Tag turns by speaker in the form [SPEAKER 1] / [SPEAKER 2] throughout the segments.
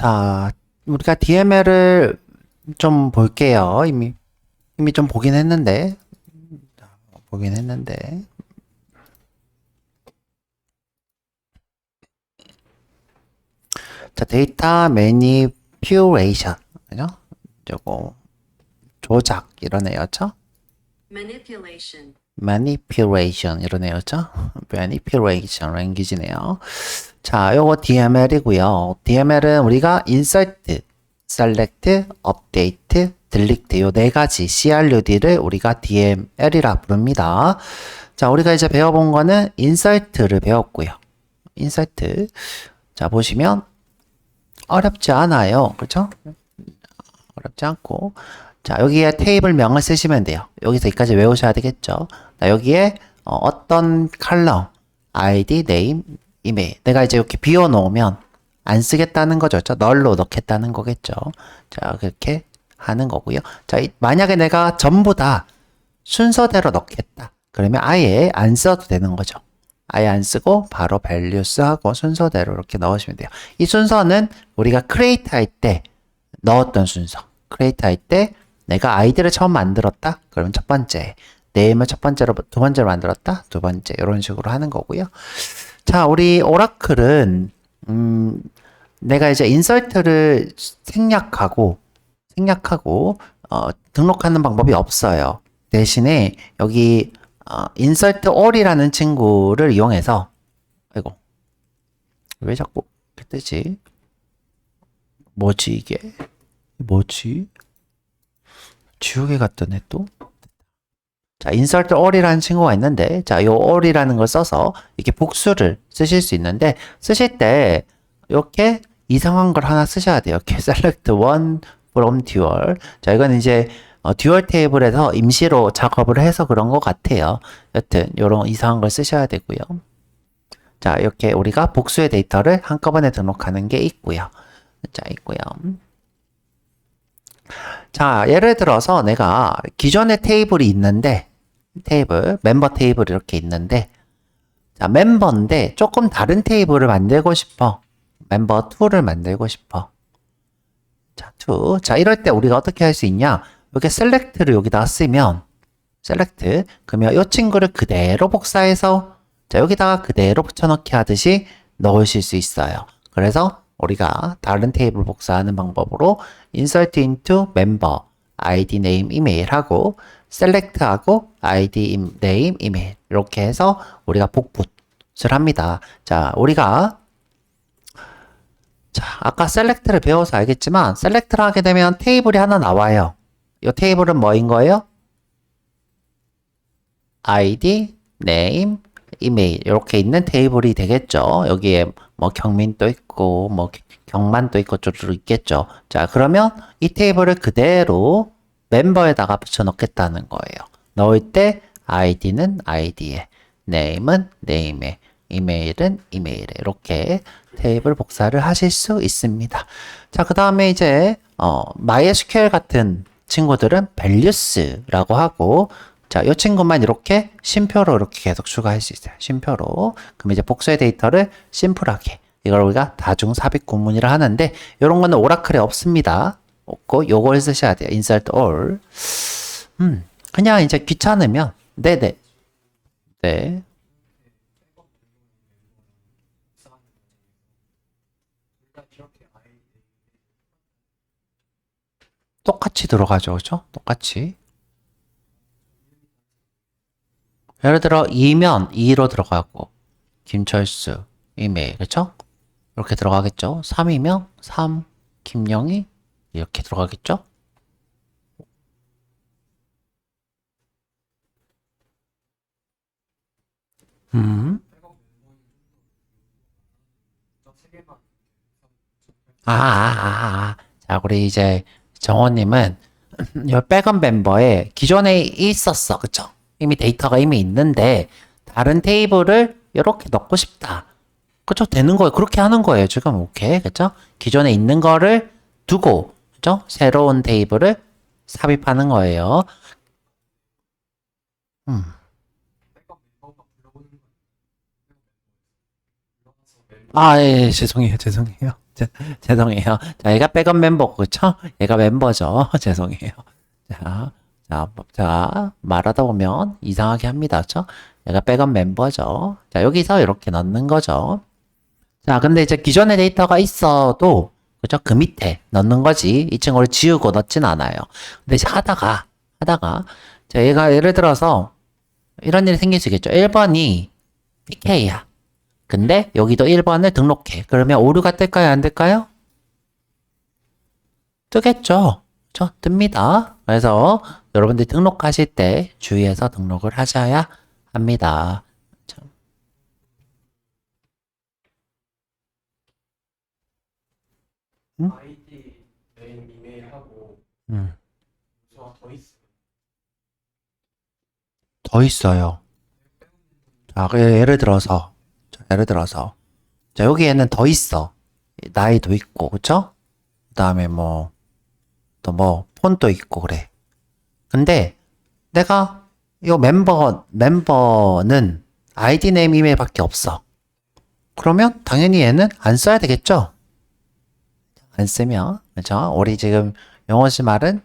[SPEAKER 1] 자, 우리가 DML을 좀 볼게요. 이미 좀 보긴 했는데. 보긴 했는데. 자, 데이터 매니퓨레이션. 그죠? 저거, 조작, 이런 애였죠?
[SPEAKER 2] manipulation,
[SPEAKER 1] manipulation, 이런 애였죠? manipulation, 랭귀지네요. 자, 요거 DML이고요. DML은 우리가 insert, select, update, delete 요 네 가지 CRUD를 우리가 DML이라 부릅니다. 자, 우리가 이제 배워본 거는 insert를 배웠고요. insert. 자, 보시면 어렵지 않아요. 그죠? 어렵지 않고. 자, 여기에 테이블명을 쓰시면 돼요. 여기서 여기까지 외우셔야 되겠죠. 자, 여기에 어떤 컬럼, ID, name, 이메일. 내가 이제 이렇게 비워놓으면 안 쓰겠다는 거죠. 널로 넣겠다는 거겠죠. 자, 그렇게 하는 거고요. 자, 만약에 내가 전부 다 순서대로 넣겠다. 그러면 아예 안 써도 되는 거죠. 아예 안 쓰고 바로 values 하고 순서대로 이렇게 넣으시면 돼요. 이 순서는 우리가 create 할 때 넣었던 순서. create 할 때 내가 아이디를 처음 만들었다? 그러면 첫 번째. name을 첫 번째로, 두 번째로 만들었다? 두 번째. 이런 식으로 하는 거고요. 자, 우리 오라클은, 내가 이제 인설트를 생략하고, 등록하는 방법이 없어요. 대신에 여기, insert all이라는 친구를 이용해서, 아이고, 왜 자꾸 이렇게 뜨지? 뭐지, 이게? 뭐지? 지우개 같더네, 또? 자, insert all이라는 친구가 있는데, 자, 요 all이라는 걸 써서 이렇게 복수를 쓰실 수 있는데, 쓰실 때, 이렇게 이상한 걸 하나 쓰셔야 돼요. 이렇게 select one from dual. 자, 이건 이제, 듀얼 테이블에서 임시로 작업을 해서 그런 것 같아요. 여튼, 요런 이상한 걸 쓰셔야 되고요. 자, 이렇게 우리가 복수의 데이터를 한꺼번에 등록하는 게 있고요. 자, 있고요. 자, 예를 들어서 내가 기존의 테이블이 있는데, 멤버 테이블 이렇게 있는데, 자, 멤버인데 조금 다른 테이블을 만들고 싶어. 멤버 2를 만들고 싶어. 자, 2. 자, 이럴 때 우리가 어떻게 할 수 있냐? 이렇게 select를 여기다가 쓰면, select. 그러면 이 친구를 그대로 복사해서, 자, 여기다가 그대로 붙여넣기 하듯이 넣으실 수 있어요. 그래서 우리가 다른 테이블 복사하는 방법으로 insert into member, id, name, email 하고 select 하고 id, name, email 이렇게 해서 우리가 복붙을 합니다. 자, 우리가 아까 select를 배워서 알겠지만 select를 하게 되면 테이블이 하나 나와요. 이 테이블은 뭐인 거예요? id, name, 이메일 이렇게 있는 테이블이 되겠죠. 여기에 뭐 경민도 있고 뭐 경만도 있고 쪼르르 있겠죠. 자, 그러면 이 테이블을 그대로 멤버에다가 붙여 넣겠다는 거예요. 넣을 때 id는 id에, name은 name에, 이메일은 이메일에 이렇게 테이블 복사를 하실 수 있습니다. 자, 그 다음에 이제 MySQL 같은 친구들은 values라고 하고 자, 이 친구만 이렇게 쉼표로 이렇게 계속 추가할 수 있어요. 쉼표로. 그럼 이제 복수의 데이터를 심플하게. 이걸 우리가 다중 삽입 구문이라 하는데, 이런 거는 오라클에 없습니다. 없고, 요걸 쓰셔야 돼요. insert all. 그냥 이제 귀찮으면, 네네. 네. 똑같이 들어가죠. 그죠? 똑같이. 예를 들어 2면 2로 들어가고 김철수 이메일 그쵸? 이렇게 들어가겠죠. 3이면 3 김영희 이렇게 들어가겠죠. 음. 자, 우리 이제 정호님은 이 백업 멤버에 기존에 있었어. 그쵸? 이미 데이터가 이미 있는데 다른 테이블을 이렇게 넣고 싶다. 그쵸? 되는 거예요. 그렇게 하는 거예요. 지금 오케이. 그쵸? 기존에 있는 거를 두고 그쵸? 새로운 테이블을 삽입하는 거예요. 음. 예, 죄송해요. 죄송해요. 자, 얘가 백업 멤버고, 그쵸? 얘가 멤버죠. 죄송해요. 자, 제가 말하다 보면 이상하게 합니다. 그쵸? 얘가 백업 멤버죠. 자, 여기서 이렇게 넣는 거죠. 자, 근데 이제 기존의 데이터가 있어도, 그죠? 그 밑에 넣는 거지. 이 친구를 지우고 넣진 않아요. 근데 이제 하다가, 자, 얘가 예를 들어서 이런 일이 생길 수 있겠죠. 1번이 PK야. 근데 여기도 1번을 등록해. 그러면 오류가 뜰까요? 안 뜰까요? 뜨겠죠. 저 뜹니다. 그래서 여러분들이 등록하실 때 주의해서 등록을 하셔야 합니다. 자, 응?
[SPEAKER 3] 아이디, 네임, 이메일하고
[SPEAKER 1] 음,
[SPEAKER 3] 주소가 더 있어요.
[SPEAKER 1] 더 있어요. 자, 예를 들어서, 자, 여기에는 더 있어. 나이도 있고, 그쵸? 그 다음에 또 폰도 있고, 그래. 근데 내가 이 멤버는 아이디 네임 이메일밖에 없어. 그러면 당연히 얘는 안 써야 되겠죠? 안 쓰면, 그죠? 우리 지금 정원 씨 말은,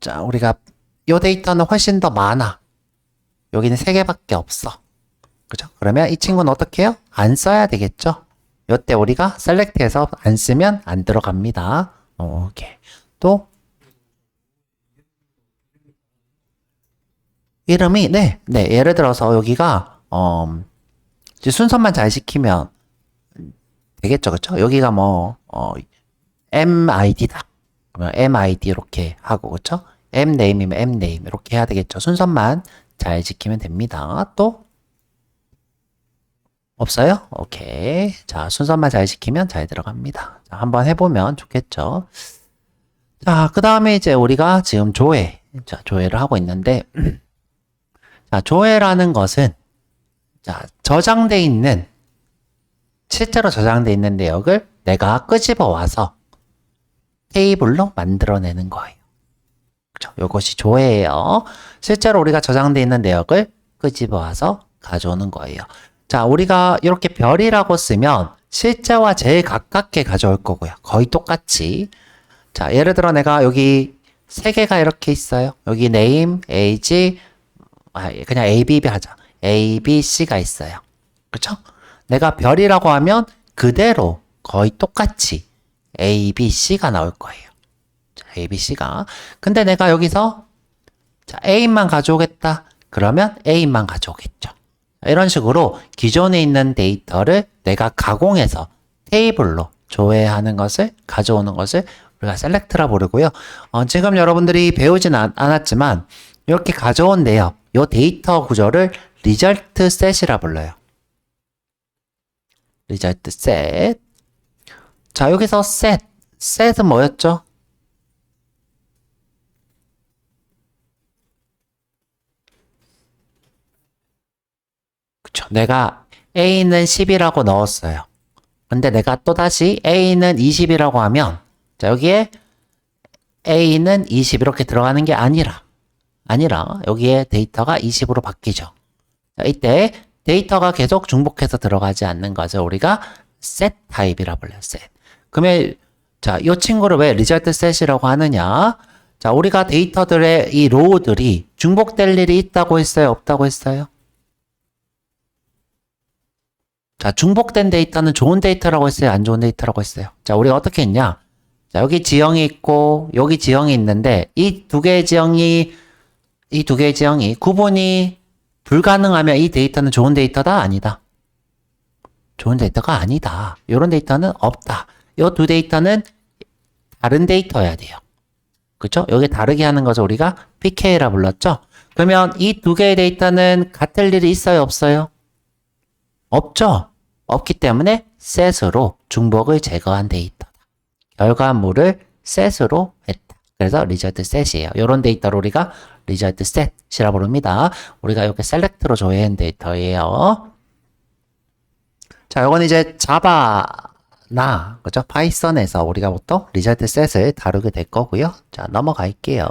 [SPEAKER 1] 자, 우리가 요 데이터는 훨씬 더 많아. 여기는 3개밖에 없어. 그죠? 그러면 이 친구는 어떻게 해요? 안 써야 되겠죠? 요때 우리가 셀렉트해서 안 쓰면 안 들어갑니다. 오케이. 또 이름이 예를 들어서 여기가 이제 순서만 잘 시키면 되겠죠, 그쵸? 여기가 MID다. 그러면 MID 이렇게 하고, 그쵸? M네임이면 M네임 이렇게 해야 되겠죠. 순서만 잘 지키면 됩니다. 또 없어요? 오케이. 자, 순서만 잘 지키면 잘 들어갑니다. 자, 한번 해보면 좋겠죠. 자, 그 다음에 이제 우리가 지금 조회를 하고 있는데, 자, 조회라는 것은, 자, 실제로 저장돼 있는 내역을 내가 끄집어 와서 테이블로 만들어내는 거예요. 그죠? 요것이 조회예요. 실제로 우리가 저장돼 있는 내역을 끄집어 와서 가져오는 거예요. 자, 우리가 이렇게 별이라고 쓰면 실제와 제일 가깝게 가져올 거고요. 거의 똑같이. 자, 예를 들어 내가 여기 3개가 이렇게 있어요. 여기 name, age, 그냥 A, B, B 하자. A, B, C가 있어요. 그쵸? 내가 별이라고 하면 그대로 거의 똑같이 A, B, C가 나올 거예요. 자, A, B, C가. 근데 내가 여기서 자, A만 가져오겠다. 그러면 A만 가져오겠죠. 이런 식으로 기존에 있는 데이터를 내가 가공해서 테이블로 조회하는 것을 가져오는 것을 우리가 셀렉트라 부르고요. 지금 여러분들이 배우진 않았지만 이렇게 가져온 내역, 이 데이터 구조를 리절트 셋이라 불러요. 리절트 셋. 자, 여기서 셋은 뭐였죠? 그쵸. 내가 A는 10이라고 넣었어요. 근데 내가 또다시 A는 20이라고 하면, 자, 여기에 A는 20 이렇게 들어가는 게 아니라, 여기에 데이터가 20으로 바뀌죠. 자, 이때 데이터가 계속 중복해서 들어가지 않는 것을 우리가 set 타입이라 불러요. set. 그러면 자, 이 친구를 왜 result set이라고 하느냐? 자, 우리가 데이터들의 이 로우들이 중복될 일이 있다고 했어요? 없다고 했어요? 자, 중복된 데이터는 좋은 데이터라고 했어요? 안 좋은 데이터라고 했어요? 자, 우리가 어떻게 했냐? 자, 여기 지형이 있고 여기 지형이 있는데 이 두 개의 지형이 구분이 불가능하면 이 데이터는 좋은 데이터다? 아니다. 좋은 데이터가 아니다. 이런 데이터는 없다. 이 두 데이터는 다른 데이터여야 돼요. 그쵸? 여기 다르게 하는 것을 우리가 PK라 불렀죠? 그러면 이 두 개의 데이터는 같을 일이 있어요? 없어요? 없죠? 없기 때문에 set으로 중복을 제거한 데이터다. 결과물을 set으로 했다. 그래서 result set이에요. 이런 데이터를 우리가 result set이라 부릅니다. 우리가 이렇게 select로 조회한 데이터예요. 자, 이건 이제 자바나 그죠? 파이썬에서 우리가 보통 result set을 다루게 될 거고요. 자, 넘어갈게요.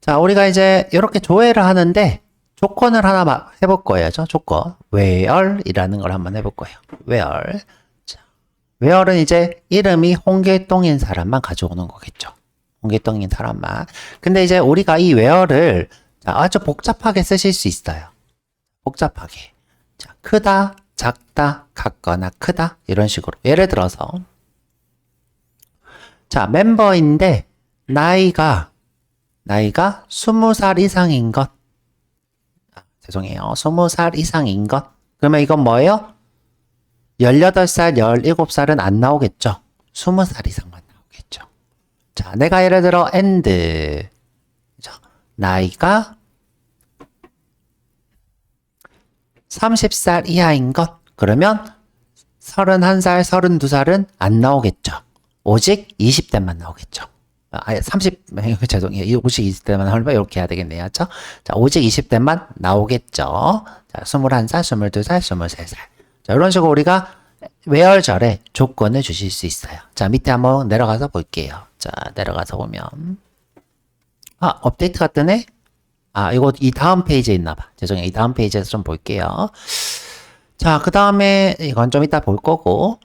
[SPEAKER 1] 자, 우리가 이제 이렇게 조회를 하는데 조건을 하나 해볼 거예요. 조건. where이라는 걸 한번 해볼 거예요. where. 자, where은 이제 이름이 홍길동인 사람만 가져오는 거겠죠. 홍길동인 사람만. 근데 이제 우리가 이 where를 아주 복잡하게 쓰실 수 있어요. 복잡하게. 자, 크다, 작다, 같거나 크다. 이런 식으로. 예를 들어서 자, 멤버인데 나이가 20살 이상인 것. 죄송해요. 20살 이상인 것. 그러면 이건 뭐예요? 18살, 17살은 안 나오겠죠. 20살 이상만 나오겠죠. 자, 내가 예를 들어 and 나이가 30살 이하인 것. 그러면 31살, 32살은 안 나오겠죠. 오직 20대만 나오겠죠. 아예 죄송해요. 오직 20대만 하면 이렇게 해야 되겠네요. 자, 오직 20대만 나오겠죠. 자, 21살, 22살, 23살. 자, 이런 식으로 우리가 where절에 조건을 주실 수 있어요. 자, 밑에 한번 내려가서 볼게요. 자, 내려가서 보면 업데이트가 뜨네? 이거 이 다음 페이지에 있나봐. 죄송해요. 이 다음 페이지에서 좀 볼게요. 자, 그 다음에 이건 좀 이따 볼 거고.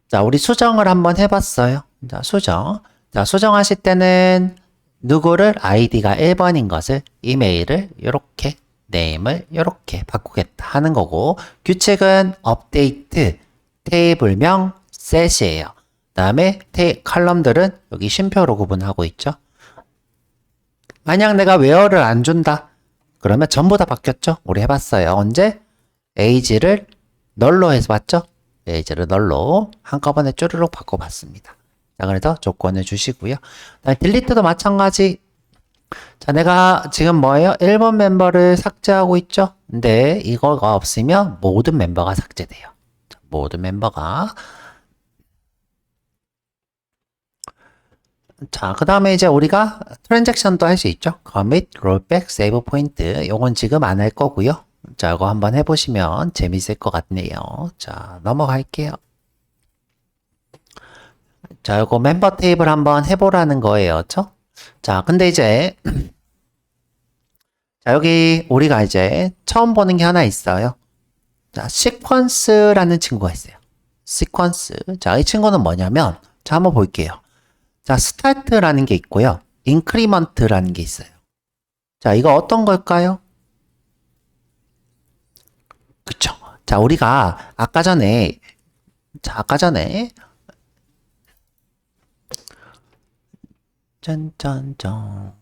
[SPEAKER 1] 자, 우리 수정을 한번 해봤어요. 자, 수정. 자, 수정하실 때는 누구를 아이디가 1번인 것을 이메일을 이렇게 네임을 이렇게 바꾸겠다 하는 거고, 규칙은 업데이트 테이블명 셋이에요. 다음에 칼럼들은 여기 쉼표로 구분하고 있죠. 만약 내가 where를 안 준다 그러면 전부 다 바뀌었죠. 우리 해봤어요. 언제? age를 널로 해서 봤죠. age를 널로 한꺼번에 쪼르륵 바꿔봤습니다. 자, 그래서 조건을 주시고요. 딜리트도 마찬가지. 자, 내가 지금 뭐예요? 1번 멤버를 삭제하고 있죠? 근데 이거가 없으면 모든 멤버가 삭제돼요. 자, 모든 멤버가. 자, 그 다음에 이제 우리가 트랜잭션도 할 수 있죠? commit, rollback, save point. 요건 지금 안 할 거고요. 자, 이거 한번 해보시면 재밌을 것 같네요. 자, 넘어갈게요. 자, 요거 멤버 테이블 한번 해보라는 거예요. 그쵸? 자, 근데 이제 자, 여기 우리가 이제 처음 보는 게 하나 있어요. 자, 시퀀스라는 친구가 있어요. 시퀀스. 자, 이 친구는 뭐냐면 자, 한번 볼게요. 자, 스타트라는 게 있고요. 인크리먼트라는 게 있어요. 자, 이거 어떤 걸까요? 그쵸? 자, 우리가 아까 전에 짠짠짠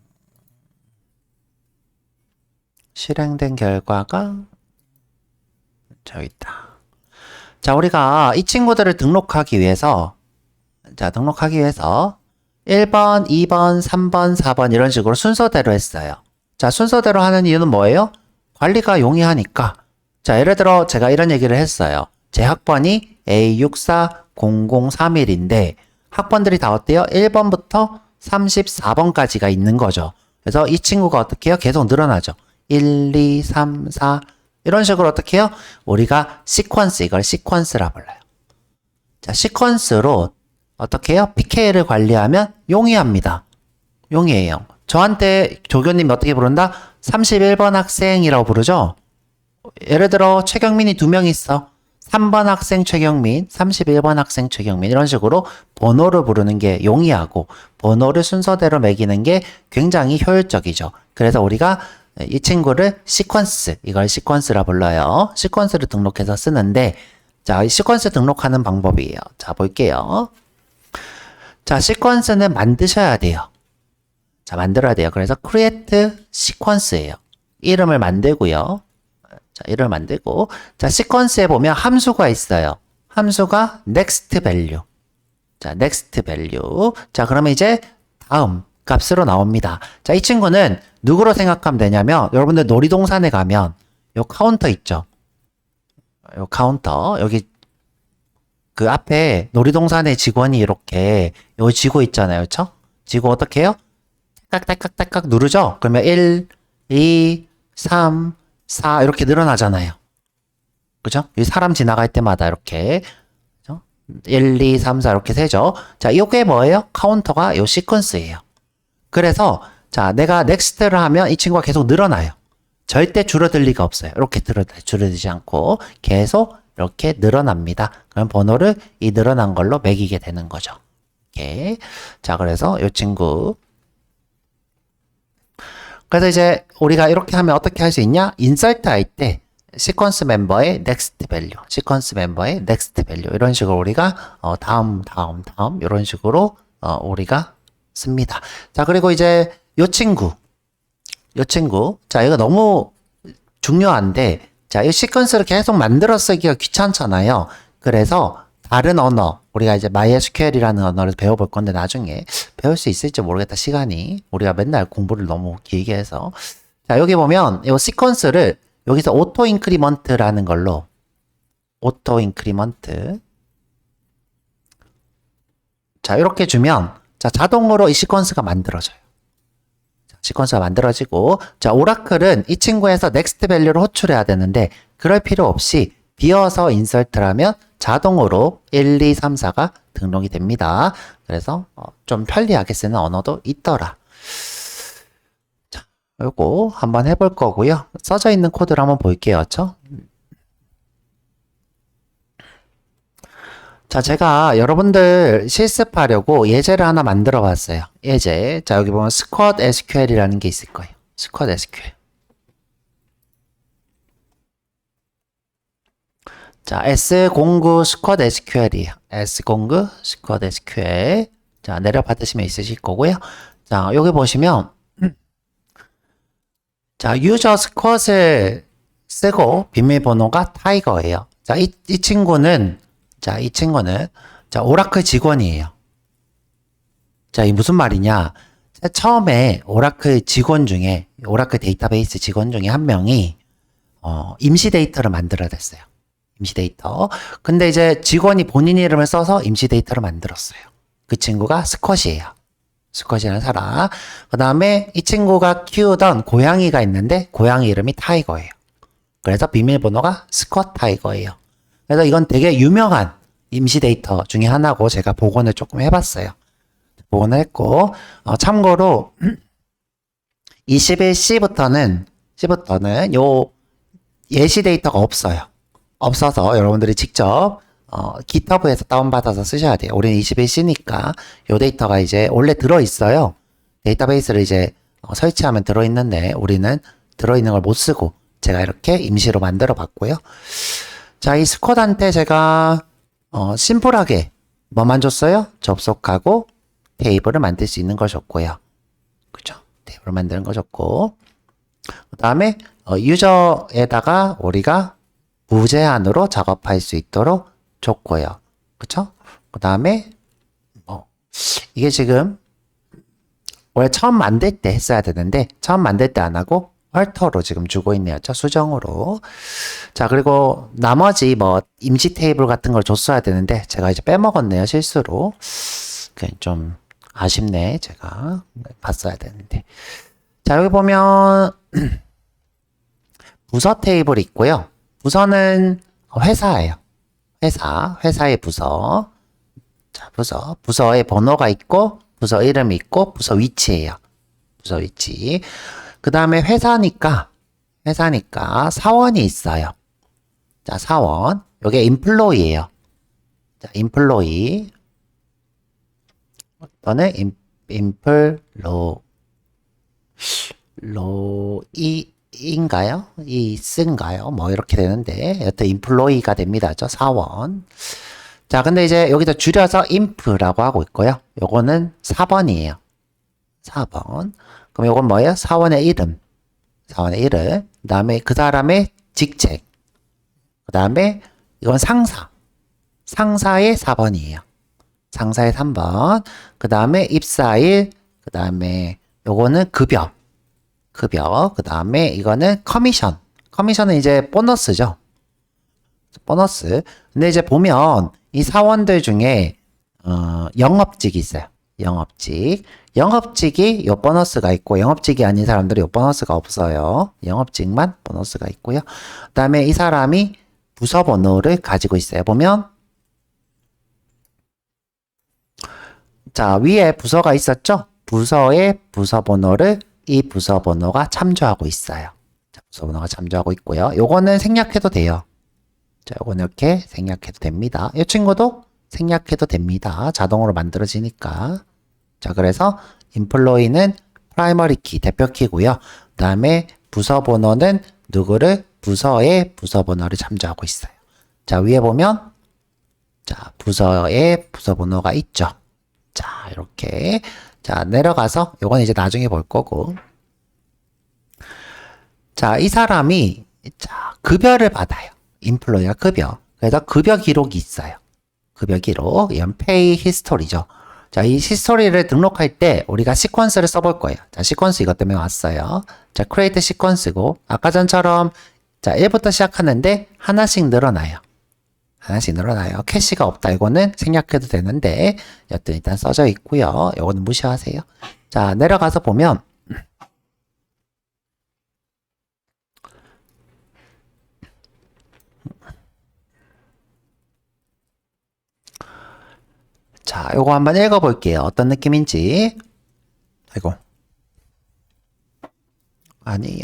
[SPEAKER 1] 실행된 결과가 저기 있다. 자, 우리가 이 친구들을 등록하기 위해서 1번, 2번, 3번, 4번 이런 식으로 순서대로 했어요. 자, 순서대로 하는 이유는 뭐예요? 관리가 용이하니까. 자, 예를 들어 제가 이런 얘기를 했어요. 제 학번이 A640031인데 학번들이 다 어때요? 1번부터 34번까지가 있는 거죠. 그래서 이 친구가 어떻게 해요? 계속 늘어나죠. 1, 2, 3, 4 이런 식으로 어떻게 해요? 우리가 시퀀스, 이걸 시퀀스라 불러요. 자, 시퀀스로 어떻게 해요? PK를 관리하면 용이합니다. 용이해요. 저한테 조교님 어떻게 부른다? 31번 학생이라고 부르죠? 예를 들어 최경민이 2명 있어. 3번 학생 최경민, 31번 학생 최경민 이런 식으로 번호를 부르는 게 용이하고 번호를 순서대로 매기는 게 굉장히 효율적이죠. 그래서 우리가 이 친구를 시퀀스, 이걸 시퀀스라 불러요. 시퀀스를 등록해서 쓰는데 자, 이 시퀀스 등록하는 방법이에요. 자, 볼게요. 자, 시퀀스는 만드셔야 돼요. 자, 만들어야 돼요. 그래서 create sequence예요. 이름을 만들고요. 자, 이름을 만들고 자, 시퀀스에 보면 함수가 있어요. 함수가 next value. 자, next value. 자, 그러면 이제 다음 값으로 나옵니다. 자, 이 친구는 누구로 생각하면 되냐면 여러분들 놀이동산에 가면 요 카운터 있죠. 요 카운터 여기 그 앞에 놀이동산의 직원이 이렇게 여기 쥐고 있잖아요. 그쵸? 쥐고 어떻게 해요? 딱딱딱딱딱 누르죠? 그러면 1, 2, 3, 4 이렇게 늘어나잖아요. 그죠? 이 사람 지나갈 때마다 이렇게 그죠? 1, 2, 3, 4 이렇게 세죠? 자, 이게 뭐예요? 카운터가 요 시퀀스예요. 그래서 자, 내가 넥스트를 하면 이 친구가 계속 늘어나요. 절대 줄어들 리가 없어요. 이렇게 줄어들지 않고 계속 이렇게 늘어납니다. 그럼 번호를 이 늘어난 걸로 매기게 되는 거죠. 이렇게. 자, 그래서 이 친구. 그래서 이제 우리가 이렇게 하면 어떻게 할 수 있냐? 인서트 할 때 시퀀스 멤버의 next value, 시퀀스 멤버의 next value 이런 식으로 우리가 다음 이런 식으로 우리가 씁니다. 자, 그리고 이제 요 친구. 자, 이거 너무 중요한데, 자, 이 시퀀스를 계속 만들어 쓰기가 귀찮잖아요. 그래서 다른 언어, 우리가 이제 MySQL이라는 언어를 배워볼 건데 나중에 배울 수 있을지 모르겠다, 시간이. 우리가 맨날 공부를 너무 길게 해서. 자, 여기 보면 이 시퀀스를 여기서 오토 인크리먼트라는 걸로 오토 인크리먼트. 자, 이렇게 주면 자, 자동으로 이 시퀀스가 만들어져요. 시퀀스가 만들어지고, 자, 오라클은 이 친구에서 넥스트 밸류를 호출해야 되는데, 그럴 필요 없이 비어서 인설트라면 자동으로 1, 2, 3, 4가 등록이 됩니다. 그래서 좀 편리하게 쓰는 언어도 있더라. 자, 요거 한번 해볼 거고요. 써져 있는 코드를 한번 볼게요. 그쵸? 자, 제가 여러분들 실습하려고 예제를 하나 만들어 봤어요. 예제. 자, 여기 보면 스쿼드 SQL이라는 게 있을 거예요. 스쿼드 SQL. 자, S09 스쿼드 SQL이에요. S09 스쿼드 SQL. 자, 내려받으시면 있으실 거고요. 자, 여기 보시면 자, 유저 스쿼드를 쓰고 비밀번호가 타이거예요. 자, 이 친구는 자, 오라클 직원이에요. 자, 이 무슨 말이냐? 처음에 오라클 직원 중에, 오라클 데이터베이스 직원 중에 한 명이, 임시 데이터를 만들어냈어요. 임시 데이터. 근데 이제 직원이 본인 이름을 써서 임시 데이터를 만들었어요. 그 친구가 스컷이에요. 스컷이라는 사람. 그 다음에 이 친구가 키우던 고양이가 있는데, 고양이 이름이 타이거예요. 그래서 비밀번호가 스컷 타이거예요. 그래서 이건 되게 유명한 임시 데이터 중에 하나고 제가 복원을 조금 해봤어요. 복원을 했고, 참고로 21C부터는 요 예시 데이터가 없어요. 없어서 여러분들이 직접 GitHub에서 다운받아서 쓰셔야 돼요. 우리는 21C니까 요 데이터가 이제 원래 들어있어요. 데이터베이스를 이제 설치하면 들어있는데 우리는 들어있는 걸 못 쓰고 제가 이렇게 임시로 만들어 봤고요. 자, 이 스쿼드한테 제가 심플하게 뭐만 줬어요? 접속하고 테이블을 만들 수 있는 걸 줬고요. 그죠? 테이블을 만드는 거 줬고, 그 다음에 유저에다가 우리가 무제한으로 작업할 수 있도록 줬고요. 그쵸? 그 다음에 이게 지금 원래 처음 만들 때 했어야 되는데 처음 만들 때 안 하고 헐터로 지금 주고 있네요. 수정으로. 자, 그리고 나머지 임시 테이블 같은 걸 줬어야 되는데 제가 이제 빼먹었네요. 실수로. 좀 아쉽네. 제가 봤어야 되는데. 자, 여기 보면 부서 테이블이 있고요. 부서는 회사예요. 회사의 부서. 자, 부서에 번호가 있고 부서 이름이 있고 부서 위치예요. 부서 위치. 그 다음에 회사니까 사원이 있어요. 자, 사원. 요게 employee예요. 자, employee 또는 employee인가요? 이쓴가요? 뭐 이렇게 되는데 여튼 employee가 됩니다. 저 사원. 자, 근데 이제 여기서 줄여서 imp라고 하고 있고요. 요거는 4번이에요. 4번. 그럼 요건 뭐예요? 사원의 이름. 그 다음에 그 사람의 직책. 그 다음에 이건 상사의 4번이에요. 상사의 3번. 그 다음에 입사일. 그 다음에 요거는 급여. 그 다음에 이거는 커미션. 커미션은 이제 보너스죠. 보너스. 근데 이제 보면 이 사원들 중에 영업직이 있어요. 영업직이 요 보너스가 있고 영업직이 아닌 사람들은 요 보너스가 없어요. 영업직만 보너스가 있고요. 그 다음에 이 사람이 부서 번호를 가지고 있어요. 보면 자, 위에 부서가 있었죠? 부서의 부서 번호를 이 부서 번호가 참조하고 있어요. 자, 부서 번호가 잠재하고 있고요. 요거는 생략해도 돼요. 자, 요거는 이렇게 생략해도 됩니다. 이 친구도 생략해도 됩니다. 자동으로 만들어지니까. 자, 그래서 employee는 프라이머리 키, 대표 키고요. 그 다음에 부서 번호는 누구를? 부서의 부서 번호를 잠재하고 있어요. 자, 위에 보면 자, 부서에 부서 번호가 있죠. 자, 이렇게. 자, 내려가서 요건 이제 나중에 볼 거고. 자, 이 사람이 자, 급여를 받아요. 인플로이가 급여. 그래서 급여 기록이 있어요. 급여 기록. 이건 페이 히스토리죠. 자, 이 히스토리를 등록할 때 우리가 시퀀스를 써볼 거예요. 자, 시퀀스 이것 때문에 왔어요. 자, create 시퀀스고 아까 전처럼 자, 1부터 시작하는데 하나씩 늘어나요. 하나씩 늘어나요. 캐시가 없다. 이거는 생략해도 되는데 여튼 일단 써져 있고요. 이거는 무시하세요. 자, 내려가서 보면 자, 요거 한번 읽어볼게요. 어떤 느낌인지. 아이고. 아니.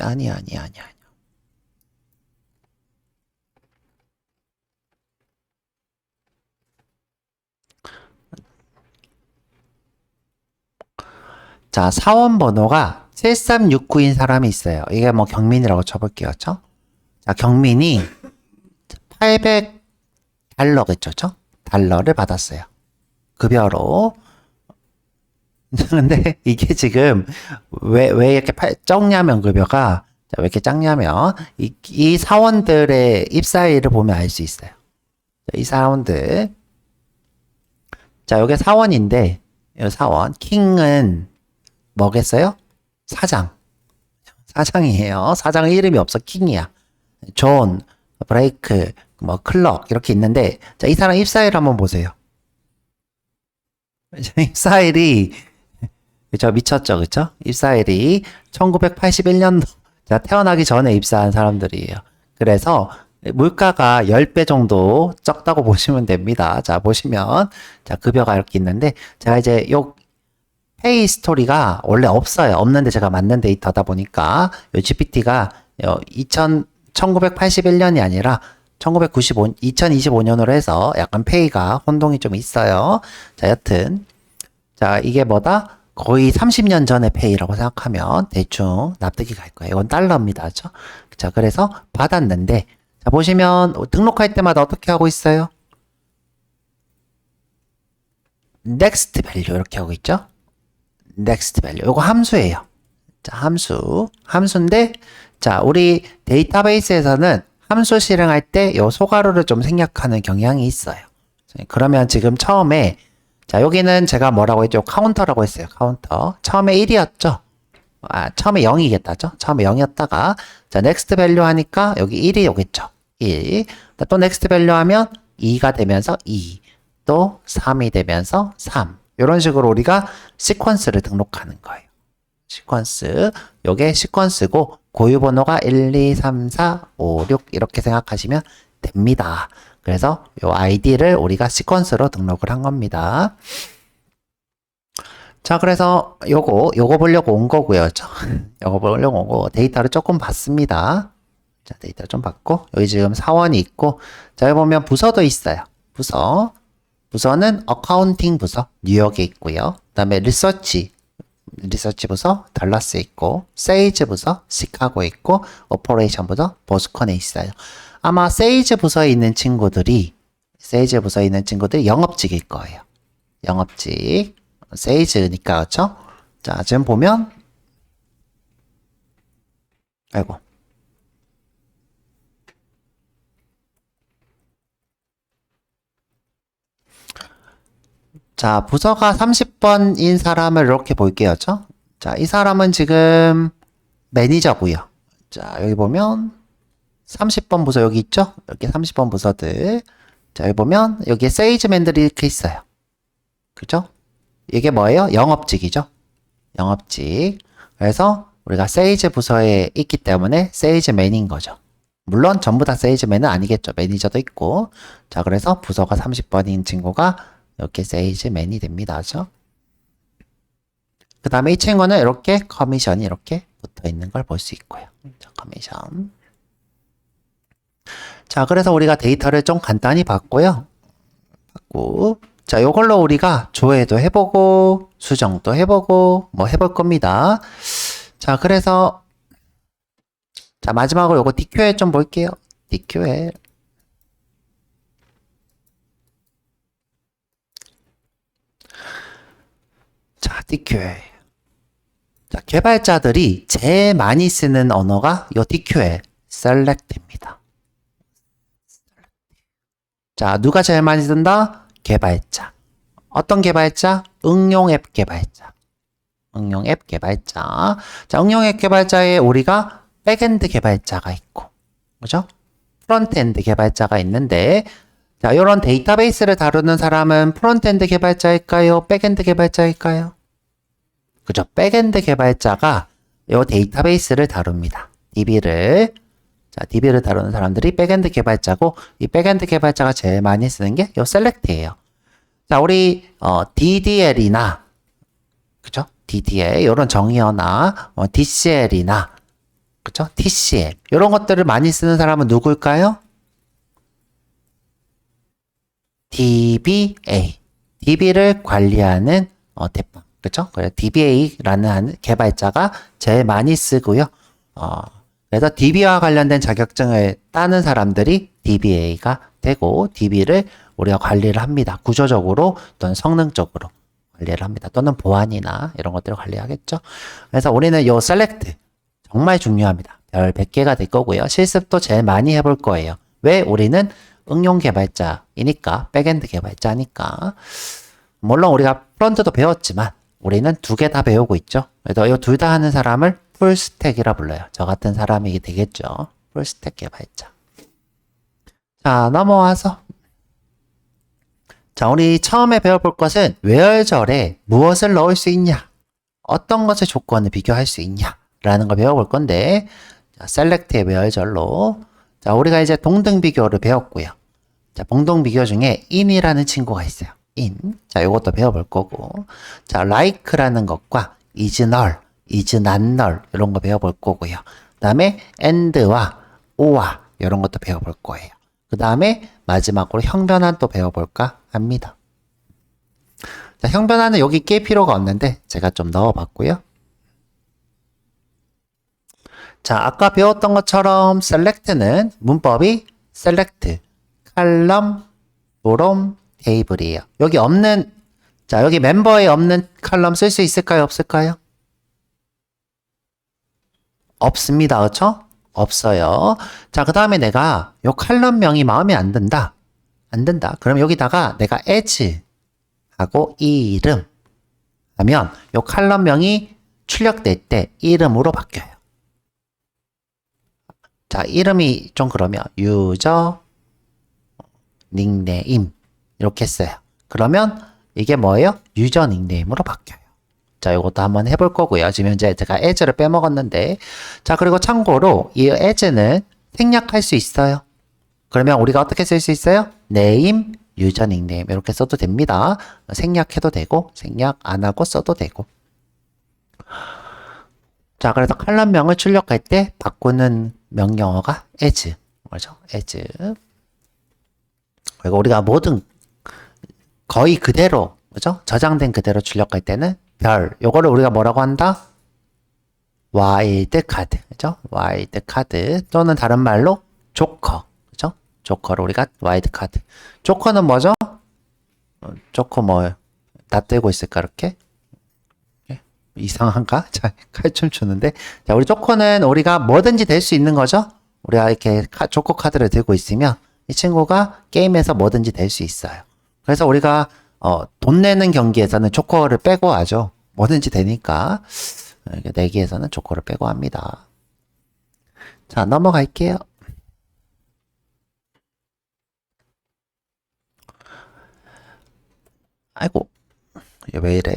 [SPEAKER 1] 자, 사원 번호가 7369인 사람이 있어요. 이게 뭐 경민이라고 쳐볼게요. 그쵸? 자, 경민이 800달러겠죠? 달러를 받았어요. 급여로. 근데 이게 지금 왜 이렇게 적냐면 급여가 자, 왜 이렇게 작냐면 이 사원들의 입사일을 보면 알 수 있어요. 자, 이 사원들 자, 여기 사원인데 이 사원 킹은 뭐겠어요? 사장이에요. 사장은 이름이 없어. 킹이야. 존, 브레이크, 뭐 클럭 이렇게 있는데 자, 이 사람 입사일 한번 보세요. 입사일이 그쵸 미쳤죠 그쵸 입사일이 1981년도 자 태어나기 전에 입사한 사람들이에요. 그래서 물가가 10배 정도 적다고 보시면 됩니다. 자 보시면 자 급여가 이렇게 있는데 제가 이제 요 페이 스토리가 원래 없어요. 없는데 제가 만든 데이터다 보니까 요 GPT가 1981년이 아니라 2025년으로 해서 약간 페이가 혼동이 좀 있어요. 자, 여튼. 자, 이게 뭐다? 거의 30년 전의 페이라고 생각하면 대충 납득이 갈 거예요. 이건 달러입니다. 그죠? 자, 그래서 받았는데, 자, 보시면 등록할 때마다 어떻게 하고 있어요? next value 이렇게 하고 있죠? next value. 이거 함수예요. 자, 함수인데, 자, 우리 데이터베이스에서는 함수 실행할 때 요 소괄호를 좀 생략하는 경향이 있어요. 그러면 지금 처음에 자 여기는 제가 뭐라고 했죠? 카운터라고 했어요. 카운터. 처음에 1이었죠? 처음에 0이겠다죠? 처음에 0이었다가 자 next value 하니까 여기 1이 오겠죠? 1. 또 next value 하면 2가 되면서 2. 또 3이 되면서 3. 이런 식으로 우리가 시퀀스를 등록하는 거예요. 시퀀스. 요게 시퀀스고 고유 번호가 1, 2, 3, 4, 5, 6 이렇게 생각하시면 됩니다. 그래서 요 아이디를 우리가 시퀀스로 등록을 한 겁니다. 자, 그래서 요거 보려고 온 거고요. 요거 보려고 온 거 데이터를 조금 봤습니다. 자, 데이터 좀 봤고 여기 지금 사원이 있고 자, 여기 보면 부서도 있어요. 부서는 어카운팅 부서 뉴욕에 있고요. 그다음에 리서치 부서 달라스에 있고 세일즈 부서 시카고에 있고 오퍼레이션 부서 보스턴에 있어요. 아마 세일즈 부서에 있는 친구들이 영업직일 거예요. 영업직 세일즈니까 그렇죠? 자 지금 보면 아이고 자, 부서가 30번인 사람을 이렇게 볼게요. 죠? 자, 이 사람은 지금 매니저고요. 자, 여기 보면 30번 부서 여기 있죠? 이렇게 30번 부서들. 자, 여기 보면 여기에 세일즈맨들이 이렇게 있어요. 그죠? 이게 뭐예요? 영업직이죠? 영업직. 그래서 우리가 세일즈 부서에 있기 때문에 세일즈맨인 거죠. 물론 전부 다 세일즈맨은 아니겠죠. 매니저도 있고. 자, 그래서 부서가 30번인 친구가 이렇게 세일즈맨이 됩니다. 그죠? 그 다음에 이 친구는 이렇게 커미션이 이렇게 붙어 있는 걸 볼 수 있고요. 자, 커미션. 자, 그래서 우리가 데이터를 좀 간단히 봤고요. 자, 요걸로 우리가 조회도 해보고, 수정도 해보고, 뭐 해볼 겁니다. 자, 그래서, 자, 마지막으로 요거 DQL 좀 볼게요. DQL. 자, DQL. 자, 개발자들이 제일 많이 쓰는 언어가 요 DQL, Select입니다. 자, 누가 제일 많이 쓴다? 개발자. 어떤 개발자? 응용 앱 개발자. 응용 앱 개발자. 자, 응용 앱 개발자에 우리가 백엔드 개발자가 있고, 그죠? 프론트엔드 개발자가 있는데, 자, 이런 데이터베이스를 다루는 사람은 프론트엔드 개발자일까요? 백엔드 개발자일까요? 그죠? 백엔드 개발자가 이 데이터베이스를 다룹니다. DB를. 자, DB를 다루는 사람들이 백엔드 개발자고, 이 백엔드 개발자가 제일 많이 쓰는 게 이 셀렉트예요. 자, 우리 DDL이나, 그죠? DDL 이런 정의어나 DCL이나, 그죠? TCL 이런 것들을 많이 쓰는 사람은 누구일까요? DBA, DB를 관리하는 대빵, 그죠? 그래서 DBA라는 개발자가 제일 많이 쓰고요. 그래서 DB와 관련된 자격증을 따는 사람들이 DBA가 되고, DB를 우리가 관리를 합니다. 구조적으로 또는 성능적으로 관리를 합니다. 또는 보안이나 이런 것들을 관리하겠죠. 그래서 우리는 요 셀렉트 정말 중요합니다. 별 100개가 될 거고요. 실습도 제일 많이 해볼 거예요. 왜? 우리는 응용 개발자이니까, 백엔드 개발자니까. 물론 우리가 프론트도 배웠지만 우리는 두 개 다 배우고 있죠. 그래서 이 둘 다 하는 사람을 풀스택이라 불러요. 저 같은 사람이 되겠죠. 풀스택 개발자. 자, 넘어와서. 자, 우리 처음에 배워볼 것은 where절에 무엇을 넣을 수 있냐, 어떤 것의 조건을 비교할 수 있냐 라는 걸 배워볼 건데, 자, select의 where절로, 자, 우리가 이제 동등 비교를 배웠고요. 자, 동등 비교 중에 in이라는 친구가 있어요. in. 자, 요것도 배워볼 거고, 자, like라는 것과 is null, is not null 이런 거 배워볼 거고요. 그 다음에 and와 or와 이런 것도 배워볼 거예요. 그 다음에 마지막으로 형변환 또 배워볼까 합니다. 자, 형변환은 여기 낄 필요가 없는데 제가 좀 넣어봤고요. 자, 아까 배웠던 것처럼 select는 문법이 select, column, from, table이에요. 여기 없는, 자, 여기 멤버에 없는 칼럼 쓸 수 있을까요? 없을까요? 없습니다. 그렇죠? 없어요. 자, 그 다음에 내가 요 칼럼명이 마음에 안 든다. 안 든다. 그럼 여기다가 내가 as 하고 이름 하면 요 칼럼명이 출력될 때 이름으로 바뀌어요. 자, 이름이 좀 그러면 유저 닉네임 이렇게 써요. 그러면 이게 뭐예요? 유저 닉네임으로 바뀌어요. 자, 이것도 한번 해볼 거고요. 지금 현재 제가 as를 빼먹었는데, 자, 그리고 참고로 이 as는 생략할 수 있어요. 그러면 우리가 어떻게 쓸 수 있어요? name, 유저 닉네임 이렇게 써도 됩니다. 생략해도 되고 생략 안 하고 써도 되고. 자, 그래서 칼럼명을 출력할 때 바꾸는 명령어가 as, 그렇죠? as. 그리고 우리가 모든 거의 그대로, 그죠? 저장된 그대로 출력할 때는 별, 요거를 우리가 뭐라고 한다? 와일드 카드, 그죠? 와일드 카드 또는 다른 말로 조커, 그죠? 조커를 우리가 와일드 카드. 조커는 뭐죠? 조커 뭐 낯들고 있을까 이렇게? 이상한가? 자, 칼춤 추는데. 자, 우리 조커는 우리가 뭐든지 될 수 있는 거죠? 우리가 이렇게 조커 카드를 들고 있으면 이 친구가 게임에서 뭐든지 될 수 있어요. 그래서 우리가 돈 내는 경기에서는 조커를 빼고 하죠. 뭐든지 되니까. 내기에서는 조커를 빼고 합니다. 자, 넘어갈게요. 아이고, 이게 왜 이래?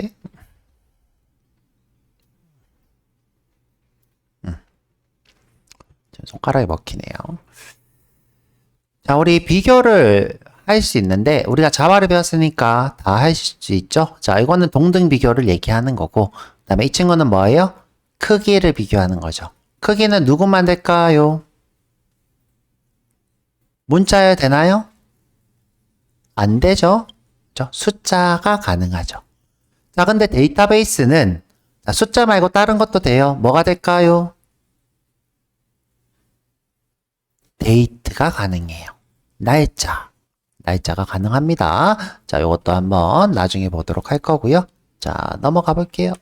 [SPEAKER 1] 손가락이 먹히네요. 자, 우리 비교를 할 수 있는데 우리가 자바를 배웠으니까 다 할 수 있죠. 자, 이거는 동등 비교를 얘기하는 거고, 그 다음에 이 친구는 뭐예요? 크기를 비교하는 거죠. 크기는 누구만 될까요? 문자여야 되나요? 안 되죠? 그렇죠? 숫자가 가능하죠. 자, 근데 데이터베이스는 숫자 말고 다른 것도 돼요. 뭐가 될까요? 데이트가 가능해요. 날짜가 가능합니다. 자, 이것도 한번 나중에 보도록 할 거고요. 자, 넘어가 볼게요.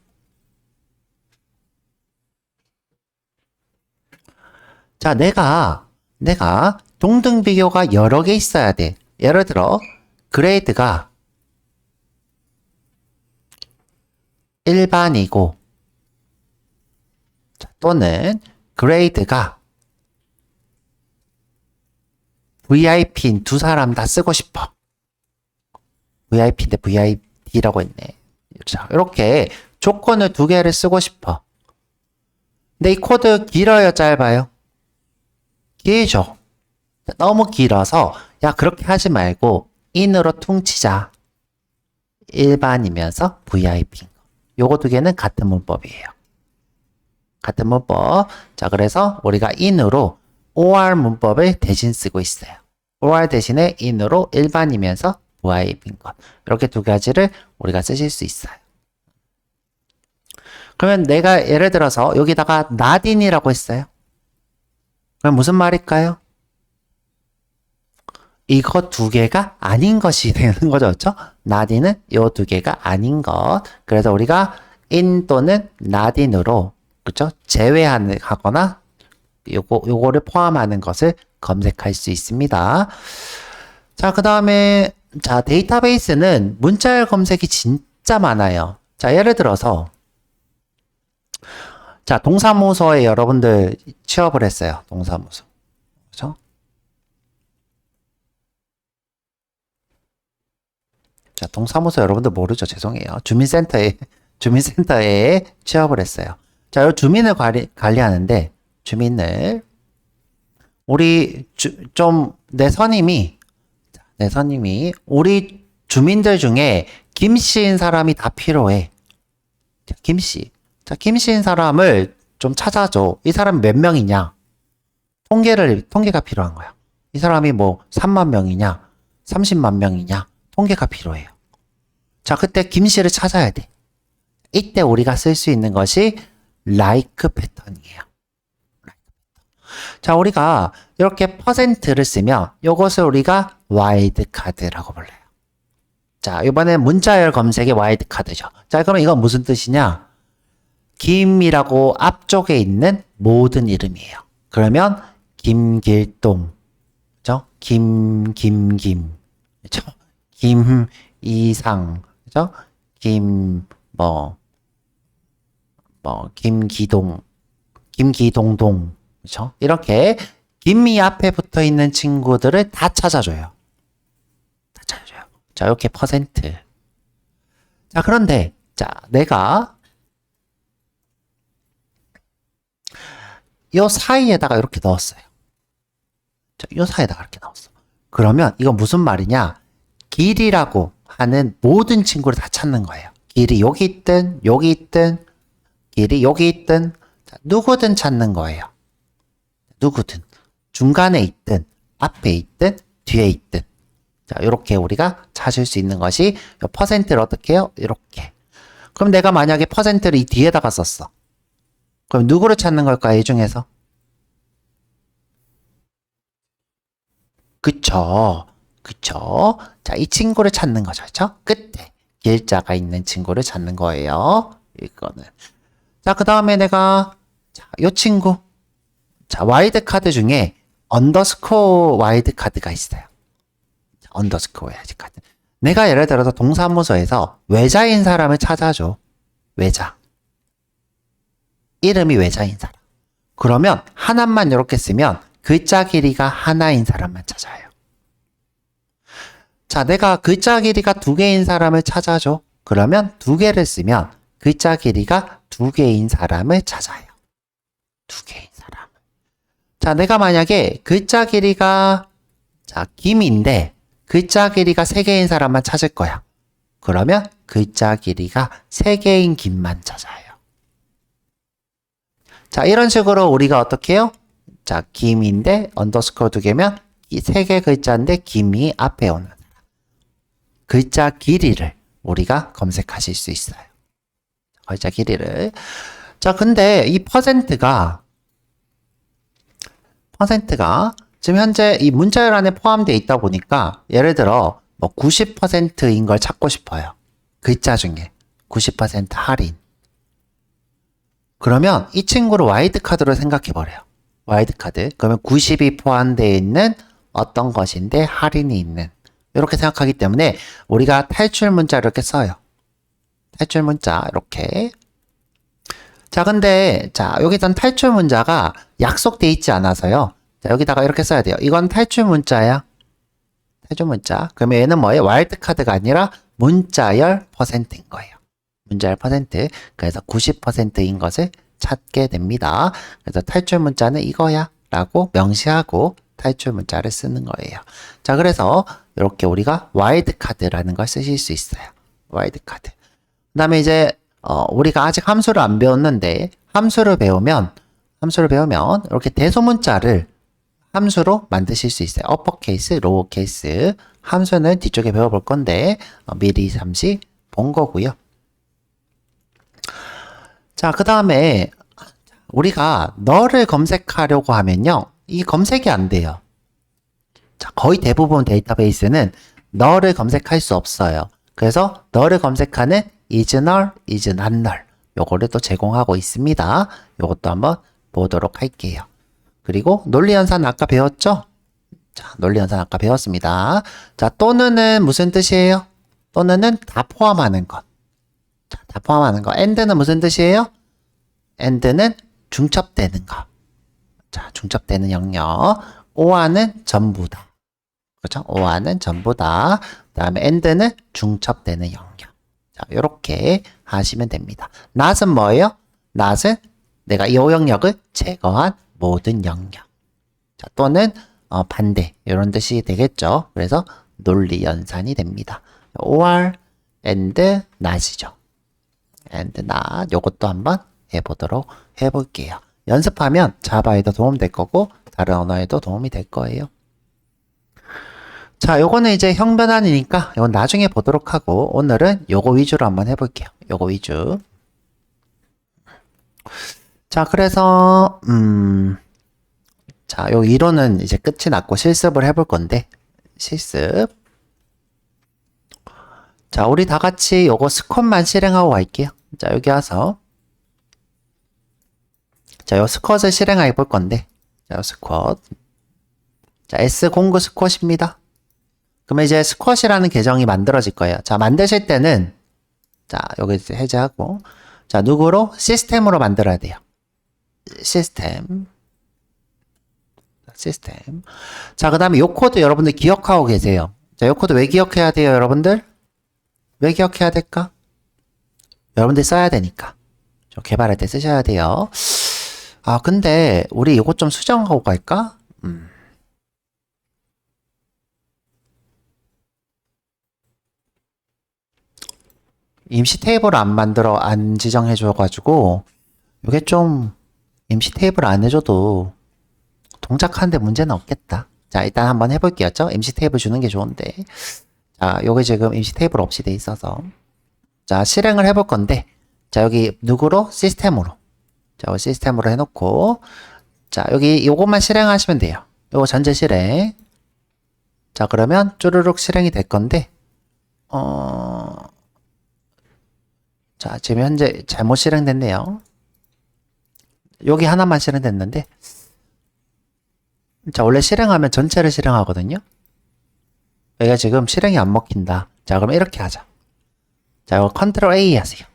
[SPEAKER 1] 자, 내가 동등 비교가 여러 개 있어야 돼. 예를 들어, 그레이드가 일반이고, 또는 그레이드가 VIP인 두 사람 다 쓰고 싶어. VIP인데 VIP라고 했네. 자, 이렇게 조건을 두 개를 쓰고 싶어. 근데 이 코드 길어요, 짧아요? 길죠. 너무 길어서 야, 그렇게 하지 말고 in으로 퉁치자. 일반이면서 VIP인 거. 요거 두 개는 같은 문법이에요. 같은 문법. 자, 그래서 우리가 in으로 OR 문법을 대신 쓰고 있어요. OR 대신에 in으로 일반이면서 VIP인 것. 이렇게 두 가지를 우리가 쓰실 수 있어요. 그러면 내가 예를 들어서 여기다가 not in이라고 했어요. 그럼 무슨 말일까요? 이거 두 개가 아닌 것이 되는 거죠. 그렇죠? not in은 요 두 개가 아닌 것. 그래서 우리가 in 또는 not in으로 그렇죠? 제외하거나 요거를 포함하는 것을 검색할 수 있습니다. 자, 그 다음에 자, 데이터베이스는 문자열 검색이 진짜 많아요. 자, 예를 들어서 자, 동사무소에 여러분들 취업을 했어요. 동사무소. 그렇죠? 자, 동사무소 여러분들 모르죠? 죄송해요. 주민센터에 취업을 했어요. 자, 요 주민을 관리하는데 주민을 우리 내 선임이 우리 주민들 중에 김씨인 사람이 다 필요해. 자, 김씨. 자, 김씨인 사람을 좀 찾아줘. 이 사람이 몇 명이냐? 통계가 필요한 거야. 이 사람이 뭐 3만 명이냐? 30만 명이냐? 통계가 필요해요. 자, 그때 김씨를 찾아야 돼. 이때 우리가 쓸 수 있는 것이 like 패턴이에요. 자, 우리가 이렇게 퍼센트를 쓰면 이것을 우리가 와일드카드라고 불러요. 자, 이번에 문자열 검색의 와일드카드죠. 자, 그럼 이건 무슨 뜻이냐? 김이라고 앞쪽에 있는 모든 이름이에요. 그러면 김길동, 그죠? 김, 그죠? 김이상, 그죠? 김기동동, 그죠? 이렇게 김이 앞에 붙어 있는 친구들을 다 찾아줘요. 자, 이렇게 퍼센트. 자, 그런데, 자, 내가 요 사이에다가 이렇게 넣었어요. 자, 요 사이에다가 이렇게 넣었어. 그러면 이건 무슨 말이냐? 길이라고 하는 모든 친구를 다 찾는 거예요. 길이 여기 있든, 길이 여기 있든, 자, 누구든 찾는 거예요. 누구든. 중간에 있든, 앞에 있든, 뒤에 있든. 자, 이렇게 우리가 찾을 수 있는 것이 요 퍼센트를 어떻게 해요? 이렇게. 그럼 내가 만약에 퍼센트를 이 뒤에다가 썼어. 그럼 누구를 찾는 걸까요? 이 중에서? 그쵸. 자, 이 친구를 찾는 거죠. 그쵸? 끝에 길자가 있는 친구를 찾는 거예요. 이거는. 자, 그 다음에 내가 자, 요 친구. 자, 와일드카드 중에 언더스코어 와일드카드가 있어요. 자, 언더스코어 와일드카드. 내가 예를 들어서 동사무소에서 외자인 사람을 찾아줘. 외자. 이름이 외자인 사람. 그러면 하나만 이렇게 쓰면 글자 길이가 하나인 사람만 찾아요. 자, 내가 글자 길이가 두 개인 사람을 찾아줘. 그러면 두 개를 쓰면 글자 길이가 두 개인 사람을 찾아요. 두 개인 사람. 자, 내가 만약에 글자 길이가 자, 김인데 글자 길이가 세 개인 사람만 찾을 거야. 그러면 글자 길이가 세 개인 김만 찾아요. 자, 이런 식으로 우리가 어떻게 해요? 자, 김인데 언더스코어 2개면 이 3개 글자인데 김이 앞에 오는 글자 길이를 우리가 검색하실 수 있어요. 글자 길이를. 자, 근데 이 퍼센트가 지금 현재 이 문자열 안에 포함되어 있다 보니까 예를 들어 뭐 90%인 걸 찾고 싶어요. 글자 중에 90% 할인. 그러면 이 친구를 와일드 카드로 생각해 버려요. 와일드 카드. 그러면 90이 포함되어 있는 어떤 것인데 할인이 있는. 이렇게 생각하기 때문에 우리가 탈출 문자 이렇게 써요. 탈출 문자 이렇게. 자, 근데 자, 여기선 탈출 문자가 약속돼 있지 않아서요. 자, 여기다가 이렇게 써야 돼요. 이건 탈출 문자야. 탈출 문자. 그러면 얘는 뭐예요? 와일드 카드가 아니라 문자열 %인 거예요. 문자열 %. 그래서 90%인 것을 찾게 됩니다. 그래서 탈출 문자는 이거야 라고 명시하고 탈출 문자를 쓰는 거예요. 자, 그래서 이렇게 우리가 와일드 카드라는 걸 쓰실 수 있어요. 와일드 카드. 그 다음에 이제 우리가 아직 함수를 안 배웠는데 함수를 배우면 이렇게 대소문자를 함수로 만드실 수 있어요. 어퍼케이스, 로우케이스. 함수는 뒤쪽에 배워볼 건데 미리 잠시 본 거고요. 자, 그 다음에 우리가 너를 검색하려고 하면요. 이 검색이 안 돼요. 자, 거의 대부분 데이터베이스는 너를 검색할 수 없어요. 그래서 너를 검색하는 is null, is not null 요거를 또 제공하고 있습니다. 요것도 한번 보도록 할게요. 그리고 논리연산 아까 배웠죠? 자, 논리연산 아까 배웠습니다. 자, 또는은 무슨 뜻이에요? 또는은 다 포함하는 것. 자, 다 포함하는 거. and는 무슨 뜻이에요? and는 중첩되는 거. 자, 중첩되는 영역. or는 전부다. 그렇죠? or는 전부다. 그 다음에 and는 중첩되는 영역. 자, 요렇게 하시면 됩니다. not은 뭐예요? not은 내가 이 영역을 제거한 모든 영역. 자, 또는 반대 이런 뜻이 되겠죠. 그래서 논리 연산이 됩니다. or, and, not이죠. and, not 요것도 한번 해보도록 해볼게요. 연습하면 자바에도 도움될 거고 다른 언어에도 도움이 될 거예요. 자, 요거는 이제 형변환이니까 이건 나중에 보도록 하고 오늘은 요거 위주로 한번 해볼게요. 요거 위주. 자, 그래서 자, 요 이론은 이제 끝이 났고 실습을 해볼 건데 실습. 자, 우리 다 같이 요거 스쿼트만 실행하고 갈게요. 자, 여기 와서 자, 요 스쿼트를 실행해 볼 건데 자, 요 스쿼트. 자, S 공구 스쿼트입니다. 그러면 이제 스쿼트라는 계정이 만들어질 거예요. 자, 만드실 때는 자, 여기 해제하고 자, 누구로? 시스템으로 만들어야 돼요. 시스템. 자, 그 다음에 요 코드 여러분들 기억하고 계세요. 자, 요 코드 왜 기억해야 돼요, 여러분들? 왜 기억해야 될까? 여러분들 써야 되니까. 저 개발할 때 쓰셔야 돼요. 아, 근데 우리 이거 좀 수정하고 갈까? 임시 테이블 안 지정해 줘가지고 이게 좀 임시 테이블 안 해줘도 동작하는데 문제는 없겠다. 자, 일단 한번 해볼게요. 임시 테이블 주는 게 좋은데. 자, 요게 지금 임시 테이블 없이 돼 있어서. 자, 실행을 해볼 건데. 자, 여기 누구로? 시스템으로. 자, 시스템으로 해놓고. 자, 여기 요것만 실행하시면 돼요. 요거 전체 실행. 자, 그러면 쭈루룩 실행이 될 건데. 자, 지금 현재 잘못 실행됐네요. 여기 하나만 실행됐는데. 자, 원래 실행하면 전체를 실행하거든요. 여기가 지금 실행이 안 먹힌다. 자, 그럼 이렇게 하자. 자, 이거 컨트롤 A 하세요.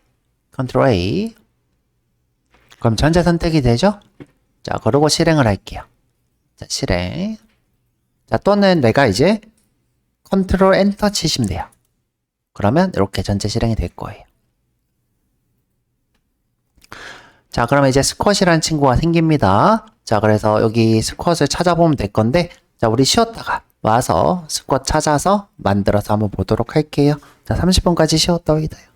[SPEAKER 1] 컨트롤 A. 그럼 전체 선택이 되죠? 자, 그러고 실행을 할게요. 자, 실행. 자, 또는 내가 이제 컨트롤 엔터 치시면 돼요. 그러면 이렇게 전체 실행이 될 거예요. 자, 그러면 이제 스쿼트라는 친구가 생깁니다. 자, 그래서 여기 스쿼트를 찾아보면 될 건데, 자, 우리 쉬었다가 와서 스쿼트 찾아서 만들어서 한번 보도록 할게요. 자, 30분까지 쉬었다 오이다요.